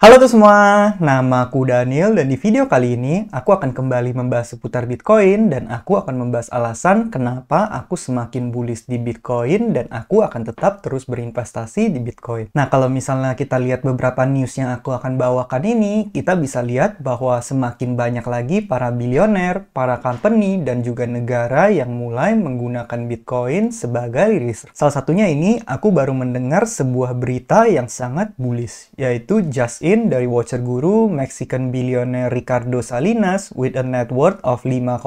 Halo tuh semua, nama aku Daniel dan di video kali ini aku akan kembali membahas seputar Bitcoin dan aku akan membahas alasan kenapa aku semakin bullish di Bitcoin dan aku akan tetap terus berinvestasi di Bitcoin. Nah, kalau misalnya kita lihat beberapa news yang aku akan bawakan ini, kita bisa lihat bahwa semakin banyak lagi para bilioner, para company, dan juga negara yang mulai menggunakan Bitcoin sebagai reserve. Salah satunya ini, aku baru mendengar sebuah berita yang sangat bullish, yaitu Just dari Watcher Guru, Mexican billionaire Ricardo Salinas with a net worth of 5,8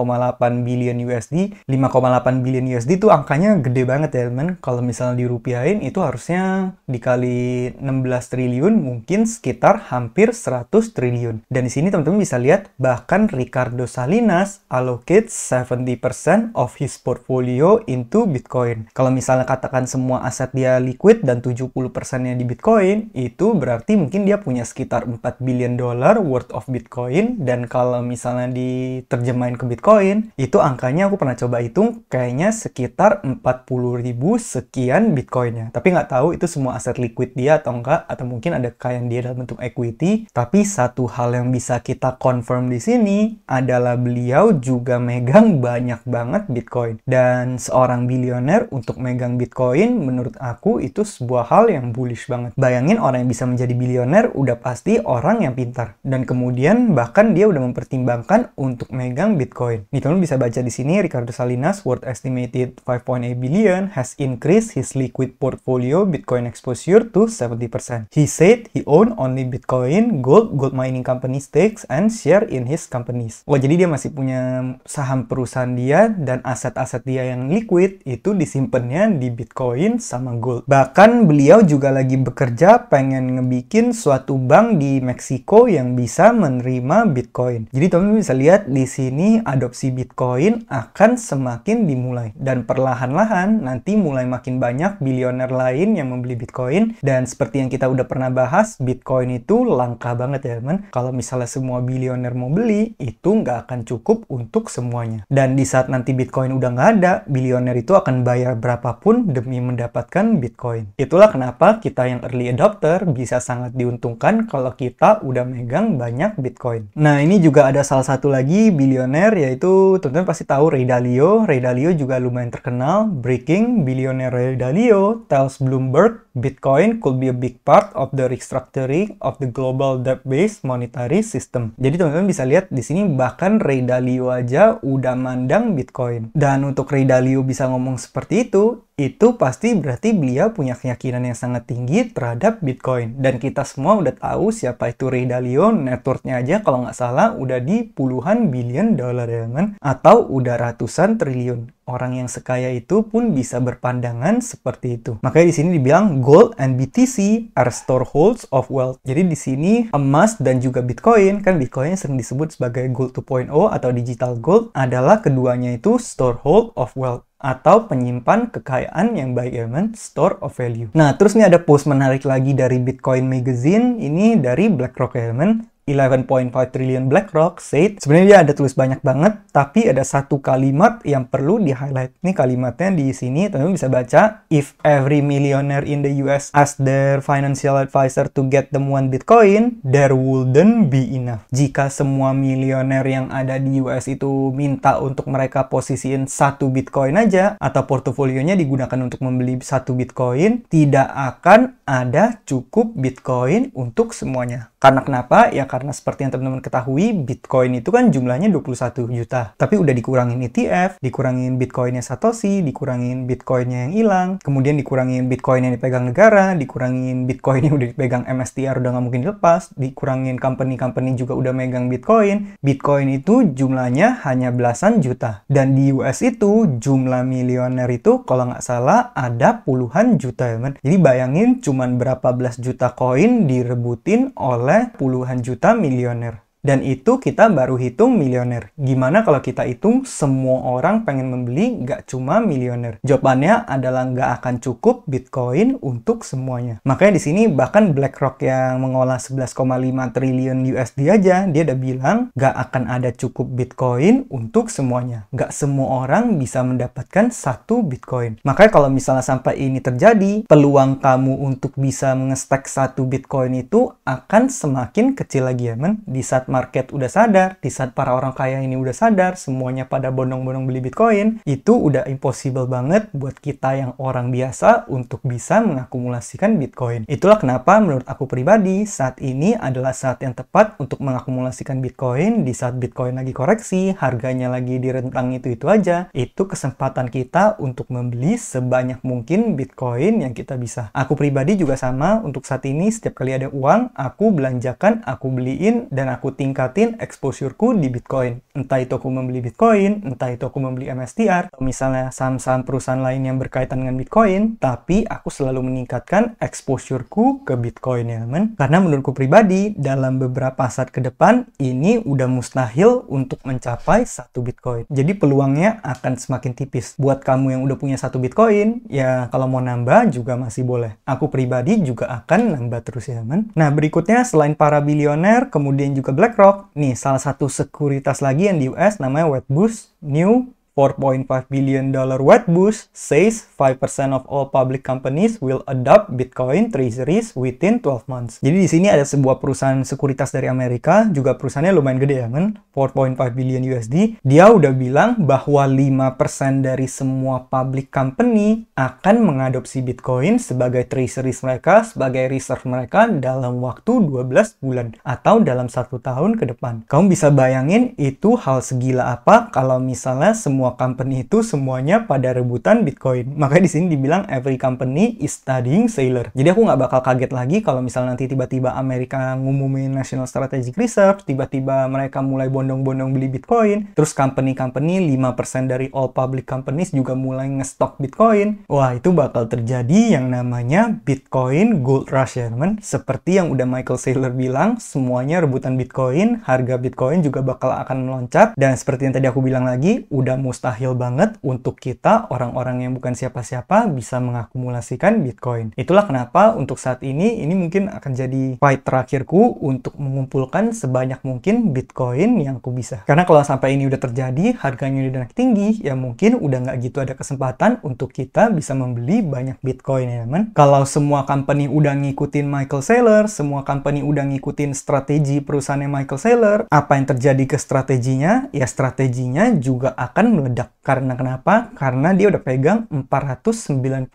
billion USD. 5,8 billion USD itu angkanya gede banget ya teman. Kalau misalnya dirupiahin itu harusnya dikali 16 triliun mungkin sekitar hampir 100 triliun. Dan di sini teman-teman bisa lihat bahkan Ricardo Salinas allocates 70% of his portfolio into Bitcoin. Kalau misalnya katakan semua aset dia liquid dan 70%-nya di Bitcoin, itu berarti mungkin dia punya sekitar 4 billion dollar worth of Bitcoin, dan kalau misalnya diterjemahin ke Bitcoin, itu angkanya aku pernah coba hitung kayaknya sekitar 40.000 sekian Bitcoinnya. Tapi nggak tahu itu semua aset liquid dia atau enggak, atau mungkin ada kekayaan dia dalam bentuk equity. Tapi satu hal yang bisa kita confirm di sini adalah beliau juga megang banyak banget Bitcoin. Dan seorang bilioner untuk megang Bitcoin menurut aku itu sebuah hal yang bullish banget. Bayangin orang yang bisa menjadi bilioner udah pasti orang yang pintar, dan kemudian bahkan dia udah mempertimbangkan untuk megang Bitcoin. Nih teman bisa baca di sini, Ricardo Salinas worth estimated 5.8 billion has increased his liquid portfolio Bitcoin exposure to 70%. He said he owned only Bitcoin, gold mining company stakes, and share in his companies. Wah, jadi dia masih punya saham perusahaan dia dan aset-aset dia yang liquid itu disimpannya di Bitcoin sama gold. Bahkan beliau juga lagi bekerja pengen ngebikin suatu bank di Meksiko yang bisa menerima Bitcoin. Jadi teman-teman bisa lihat di sini adopsi Bitcoin akan semakin dimulai, dan perlahan-lahan nanti mulai makin banyak bilioner lain yang membeli Bitcoin. Dan seperti yang kita udah pernah bahas, Bitcoin itu langka banget ya teman. Kalau misalnya semua bilioner mau beli, itu nggak akan cukup untuk semuanya. Dan di saat nanti Bitcoin udah nggak ada, bilioner itu akan bayar berapapun demi mendapatkan Bitcoin. Itulah kenapa kita yang early adopter bisa sangat diuntungkan kalau kita udah megang banyak Bitcoin. Nah, ini juga ada salah satu lagi bilioner, yaitu teman-teman pasti tahu Ray Dalio. Ray Dalio juga lumayan terkenal. Breaking, billionaire Ray Dalio tells Bloomberg Bitcoin could be a big part of the restructuring of the global debt-based monetary system. Jadi teman-teman bisa lihat di sini bahkan Ray Dalio aja udah mandang Bitcoin. Dan untuk Ray Dalio bisa ngomong seperti itu pasti berarti beliau punya keyakinan yang sangat tinggi terhadap Bitcoin. Dan kita semua udah tahu siapa itu Ray Dalio. Net worth-nya aja kalau nggak salah udah di puluhan billion dollar ya kan? Atau udah ratusan triliun. Orang yang sekaya itu pun bisa berpandangan seperti itu. Makanya di sini dibilang gold and BTC are storeholds of wealth. Jadi di sini emas dan juga Bitcoin, kan Bitcoin sering disebut sebagai gold 2.0 atau digital gold, adalah keduanya itu storehold of wealth atau penyimpan kekayaan yang baik ya man, store of value. Nah, terus nih ada post menarik lagi dari Bitcoin Magazine, ini dari BlackRock ya man. 11.5 trillion BlackRock said, sebenarnya dia ada tulis banyak banget, tapi ada satu kalimat yang perlu di-highlight. Ini kalimatnya di sini, teman-teman bisa baca. If every millionaire in the US asked their financial advisor to get them one Bitcoin, there wouldn't be enough. Jika semua milioner yang ada di US itu minta untuk mereka posisiin satu Bitcoin aja, atau portofolionya digunakan untuk membeli satu Bitcoin, tidak akan ada cukup Bitcoin untuk semuanya. Karena kenapa? Ya karena seperti yang teman-teman ketahui, Bitcoin itu kan jumlahnya 21 juta. Tapi udah dikurangin ETF, dikurangin Bitcoinnya Satoshi, dikurangin Bitcoinnya yang hilang, kemudian dikurangin Bitcoin yang dipegang negara, dikurangin Bitcoin yang udah dipegang MSTR udah nggak mungkin dilepas, dikurangin company-company juga udah megang Bitcoin. Bitcoin itu jumlahnya hanya belasan juta. Dan di US itu jumlah milioner itu kalau nggak salah ada puluhan juta ya man. Jadi bayangin cuman berapa belas juta koin direbutin oleh puluhan juta milioner. Dan itu kita baru hitung milioner. Gimana kalau kita hitung semua orang pengen membeli, nggak cuma milioner? Jawabannya adalah nggak akan cukup Bitcoin untuk semuanya. Makanya di sini bahkan BlackRock yang mengolah 11,5 triliun USD aja, dia udah bilang nggak akan ada cukup Bitcoin untuk semuanya. Nggak semua orang bisa mendapatkan satu Bitcoin. Makanya kalau misalnya sampai ini terjadi, peluang kamu untuk bisa nge-stack satu Bitcoin itu akan semakin kecil lagi ya, men. Di saat market udah sadar, di saat para orang kaya ini udah sadar, semuanya pada bondong-bondong beli Bitcoin, itu udah impossible banget buat kita yang orang biasa untuk bisa mengakumulasikan Bitcoin. Itulah kenapa menurut aku pribadi, saat ini adalah saat yang tepat untuk mengakumulasikan Bitcoin. Di saat Bitcoin lagi koreksi, harganya lagi di rentang itu-itu aja, itu kesempatan kita untuk membeli sebanyak mungkin Bitcoin yang kita bisa. Aku pribadi juga sama, untuk saat ini setiap kali ada uang, aku belanjakan, aku beliin, dan aku tingkatin exposure-ku di Bitcoin. Entah itu aku membeli Bitcoin, entah itu aku membeli MSTR, atau misalnya saham-saham perusahaan lain yang berkaitan dengan Bitcoin, tapi aku selalu meningkatkan exposure-ku ke Bitcoin ya, men. Karena menurutku pribadi, dalam beberapa saat ke depan, ini udah mustahil untuk mencapai satu Bitcoin. Jadi peluangnya akan semakin tipis. Buat kamu yang udah punya satu Bitcoin, ya kalau mau nambah juga masih boleh. Aku pribadi juga akan nambah terus ya, men. Nah, berikutnya selain para bilioner, kemudian juga BlackRock, nih salah satu sekuritas lagi yang di US namanya Wedbush New $4.5 billion Wedbush says 5% of all public companies will adopt Bitcoin treasuries within 12 months. Jadi di sini ada sebuah perusahaan sekuritas dari Amerika, juga perusahaannya lumayan gede ya, men. 4.5 billion USD. Dia udah bilang bahwa 5% dari semua public company akan mengadopsi Bitcoin sebagai treasuries mereka, sebagai reserve mereka dalam waktu 12 bulan atau dalam 1 tahun ke depan. Kamu bisa bayangin itu hal segila apa kalau misalnya semua company itu semuanya pada rebutan Bitcoin. Makanya di sini dibilang every company is studying Sailor. Jadi aku nggak bakal kaget lagi kalau misalnya nanti tiba-tiba Amerika ngumumin National Strategic Reserve, tiba-tiba mereka mulai bondong-bondong beli Bitcoin, terus company-company 5% dari all public companies juga mulai ngestok Bitcoin. Wah, itu bakal terjadi yang namanya Bitcoin Gold Rush ya, teman. Seperti yang udah Michael Saylor bilang, semuanya rebutan Bitcoin, harga Bitcoin juga bakal akan meloncat, dan seperti yang tadi aku bilang lagi, udah mustahil banget untuk kita, orang-orang yang bukan siapa-siapa, bisa mengakumulasikan Bitcoin. Itulah kenapa untuk saat ini mungkin akan jadi fight terakhirku untuk mengumpulkan sebanyak mungkin Bitcoin yang aku bisa. Karena kalau sampai ini udah terjadi, harganya udah naik tinggi, ya mungkin udah nggak gitu ada kesempatan untuk kita bisa membeli banyak Bitcoin ya, teman. Kalau semua company udah ngikutin Michael Saylor, semua company udah ngikutin strategi perusahaannya Michael Saylor, apa yang terjadi ke strateginya? Ya strateginya juga akan meledak. Karena kenapa? Karena dia udah pegang 499.000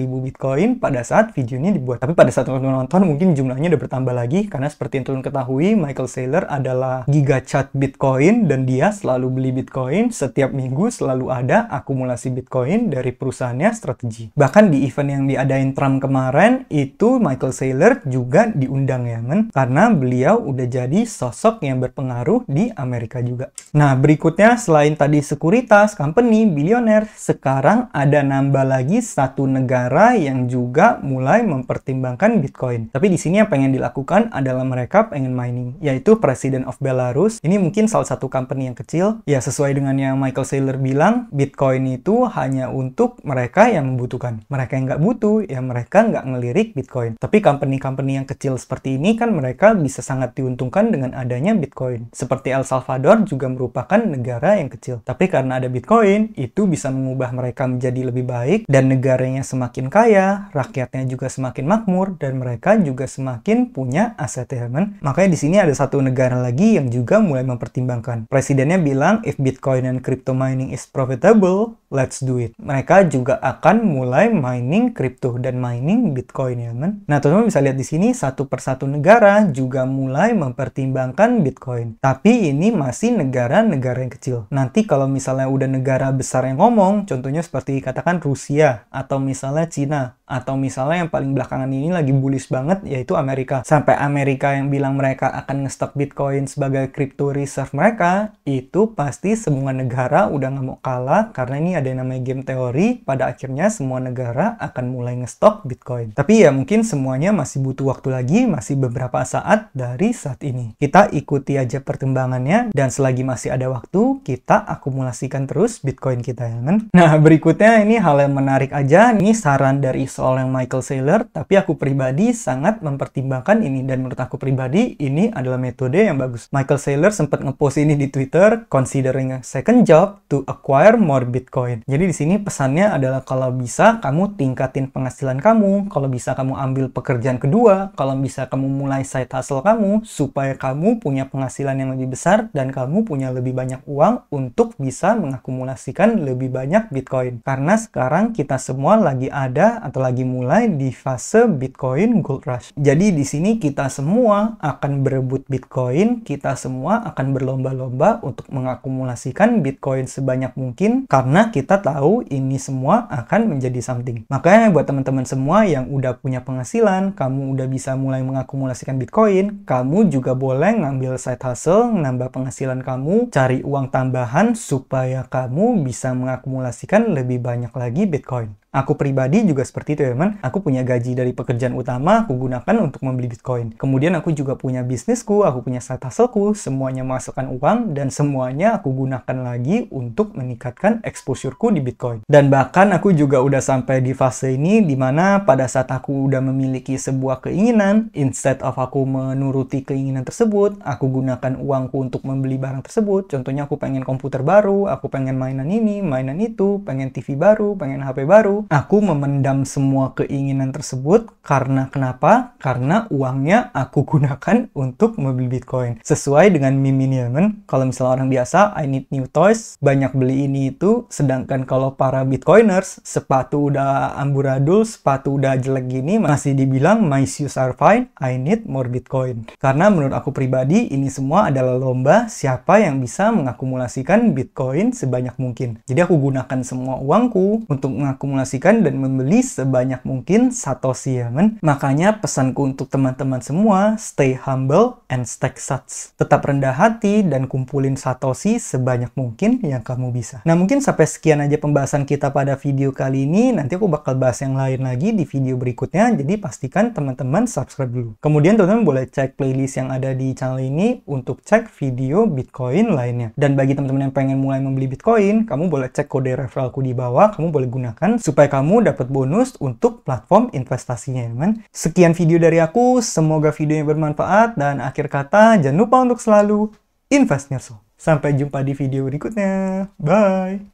Bitcoin pada saat video ini dibuat. Tapi pada saat teman-teman nonton mungkin jumlahnya udah bertambah lagi, karena seperti yang teman ketahui, Michael Saylor adalah giga chart Bitcoin dan dia selalu beli Bitcoin. Setiap minggu selalu ada akumulasi Bitcoin dari perusahaannya strategi. Bahkan di event yang diadain Trump kemarin, itu Michael Saylor juga diundang ya, men. Karena beliau udah jadi sosok yang berpengaruh di Amerika juga. Nah, berikutnya selain tadi sekuritas, company, bilioner, sekarang ada nambah lagi satu negara yang juga mulai mempertimbangkan Bitcoin. Tapi di sini yang pengen dilakukan adalah mereka pengen mining, yaitu President of Belarus. Ini mungkin salah satu company yang kecil. Ya, sesuai dengan yang Michael Saylor bilang, Bitcoin itu hanya untuk mereka yang membutuhkan. Mereka yang nggak butuh, ya mereka nggak ngelirik Bitcoin. Tapi company-company yang kecil seperti ini kan mereka bisa sangat diuntungkan dengan adanya Bitcoin. Seperti El Salvador juga merupakan negara yang kecil. Tapi karena ada Bitcoin, itu bisa mengubah mereka menjadi lebih baik, dan negaranya semakin kaya, rakyatnya juga semakin makmur, dan mereka juga semakin punya aset ya, teman. Makanya di sini ada satu negara lagi yang juga mulai mempertimbangkan. Presidennya bilang, if Bitcoin and crypto mining is profitable, let's do it. Mereka juga akan mulai mining crypto dan mining Bitcoin ya, teman. Nah, teman-teman bisa lihat di sini satu persatu negara juga mulai mempertimbangkan Bitcoin. Tapi ini masih negara-negara yang kecil. Nanti kalau misalnya udah negara besar yang ngomong, contohnya seperti katakan Rusia atau misalnya Cina, Atau misalnya yang paling belakangan ini lagi bullish banget, yaitu Amerika. Sampai Amerika yang bilang mereka akan ngestok Bitcoin sebagai crypto reserve mereka, itu pasti semua negara udah nggak mau kalah, karena ini ada yang namanya game teori, pada akhirnya semua negara akan mulai ngestok Bitcoin. Tapi ya mungkin semuanya masih butuh waktu lagi, masih beberapa saat dari saat ini. Kita ikuti aja perkembangannya, dan selagi masih ada waktu, kita akumulasikan terus Bitcoin kita ya kan? Nah, berikutnya ini hal yang menarik aja, ini saran dari seorang Michael Saylor, tapi aku pribadi sangat mempertimbangkan ini, dan menurut aku pribadi ini adalah metode yang bagus. Michael Saylor sempat ngepost ini di Twitter, considering a second job to acquire more Bitcoin. Jadi di sini pesannya adalah kalau bisa kamu tingkatin penghasilan kamu, kalau bisa kamu ambil pekerjaan kedua, kalau bisa kamu mulai side hustle kamu, supaya kamu punya penghasilan yang lebih besar dan kamu punya lebih banyak uang untuk bisa mengakumulasikan lebih banyak Bitcoin. Karena sekarang kita semua lagi ada atau lagi mulai di fase Bitcoin Gold Rush. Jadi di sini kita semua akan berebut Bitcoin, kita semua akan berlomba-lomba untuk mengakumulasikan Bitcoin sebanyak mungkin karena kita tahu ini semua akan menjadi something. Makanya buat teman-teman semua yang udah punya penghasilan, kamu udah bisa mulai mengakumulasikan Bitcoin, kamu juga boleh ngambil side hustle, nambah penghasilan kamu, cari uang tambahan supaya kamu bisa mengakumulasikan lebih banyak lagi Bitcoin. Aku pribadi juga seperti itu ya man. Aku punya gaji dari pekerjaan utama, aku gunakan untuk membeli Bitcoin. Kemudian aku juga punya bisnisku, aku punya side hustleku, semuanya masukkan uang dan semuanya aku gunakan lagi untuk meningkatkan exposureku di Bitcoin. Dan bahkan aku juga udah sampai di fase ini dimana pada saat aku udah memiliki sebuah keinginan, instead of aku menuruti keinginan tersebut, aku gunakan uangku untuk membeli barang tersebut. Contohnya aku pengen komputer baru, aku pengen mainan ini, mainan itu, pengen TV baru, pengen HP baru. Aku memendam semua keinginan tersebut karena kenapa? Karena uangnya aku gunakan untuk membeli Bitcoin. Sesuai dengan meme ini ya men. Kalau misalnya orang biasa, I need new toys, banyak beli ini itu. Sedangkan kalau para Bitcoiners, sepatu udah amburadul, sepatu udah jelek gini, masih dibilang my shoes are fine, I need more Bitcoin. Karena menurut aku pribadi, ini semua adalah lomba siapa yang bisa mengakumulasikan Bitcoin sebanyak mungkin. Jadi aku gunakan semua uangku untuk mengakumulasikan dan membeli sebanyak mungkin Satoshi ya men. Makanya pesanku untuk teman-teman semua, stay humble and stack sats. Tetap rendah hati dan kumpulin Satoshi sebanyak mungkin yang kamu bisa. Nah mungkin sampai sekian aja pembahasan kita pada video kali ini. Nanti aku bakal bahas yang lain lagi di video berikutnya. Jadi pastikan teman-teman subscribe dulu. Kemudian teman-teman boleh cek playlist yang ada di channel ini untuk cek video Bitcoin lainnya. Dan bagi teman-teman yang pengen mulai membeli Bitcoin, kamu boleh cek kode referralku di bawah. Kamu boleh gunakan supaya kamu dapat bonus untuk platform investasinya ya man. Sekian video dari aku, semoga videonya bermanfaat dan akhir kata jangan lupa untuk selalu invest in yourself. Sampai jumpa di video berikutnya. Bye.